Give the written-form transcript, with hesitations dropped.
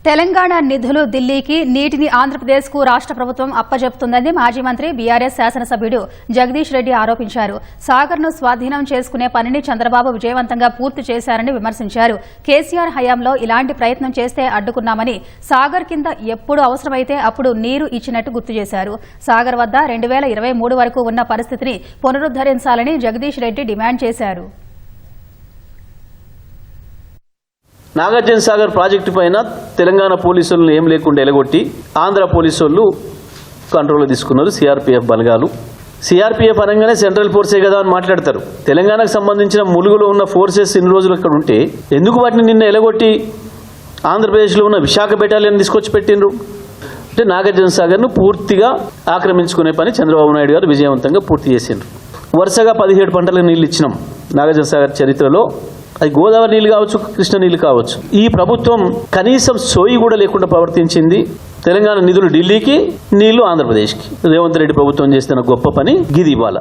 తెలంగాణ నిధులు ఢిల్లీకి, నీటిని ఆంధ్రప్రదేశ్కు రాష్ట్ర ప్రభుత్వం అప్పజెపుతుందని మాజీ మంత్రి బీఆర్ఎస్ శాసనసభ్యుడు జగదీష్ రెడ్డి ఆరోపించారు. సాగర్ను స్వాధీనం చేసుకునే పనిని చంద్రబాబు విజయవంతంగా పూర్తి చేశారని విమర్శించారు. కేసీఆర్ హయాంలో ఇలాంటి ప్రయత్నం చేస్తే అడ్డుకున్నామని, సాగర్ కింద ఎప్పుడు అవసరమైతే అప్పుడు నీరు ఇచ్చినట్టు గుర్తు చేశారు. సాగర్ వద్ద 2023 వరకు ఉన్న పరిస్థితిని పునరుద్దరించాలని జగదీష్ రెడ్డి డిమాండ్ చేశారు. నాగార్జున సాగర్ ప్రాజెక్టు పైన తెలంగాణ పోలీసులను ఏం లేకుండా ఎలగొట్టి ఆంధ్ర పోలీసులు కంట్రోల్లో తీసుకున్నారు. సిఆర్పీఎఫ్ బలగాలు. సిఆర్పీఎఫ్ అనగానే సెంట్రల్ ఫోర్సే కదా అని మాట్లాడతారు. తెలంగాణకు సంబంధించిన ములుగులో ఉన్న ఫోర్సెస్ ఇన్ని రోజులు అక్కడ ఉంటే ఎందుకు వాటిని నిన్న ఎలగొట్టి ఆంధ్రప్రదేశ్లో ఉన్న విశాఖ బెటాలియన్ తీసుకొచ్చి పెట్టిండ్రు? అంటే నాగార్జున సాగర్ను పూర్తిగా ఆక్రమించుకునే పని చంద్రబాబు నాయుడు గారు విజయవంతంగా పూర్తి చేసిండ్రు. వరుసగా 17 పంటలకు నీళ్లు ఇచ్చినాం నాగార్జున సాగర్ చరిత్రలో. అది గోదావరి నీళ్ళు కావచ్చు, కృష్ణ నీళ్ళు కావచ్చు. ఈ ప్రభుత్వం కనీసం సోయి కూడా లేకుండా ప్రవర్తించింది. తెలంగాణ నిధులు ఢిల్లీకి, నీళ్లు ఆంధ్రప్రదేశ్కి. రేవంత్ రెడ్డి ప్రభుత్వం చేస్తున్న గొప్ప పని గిది ఇవాళ.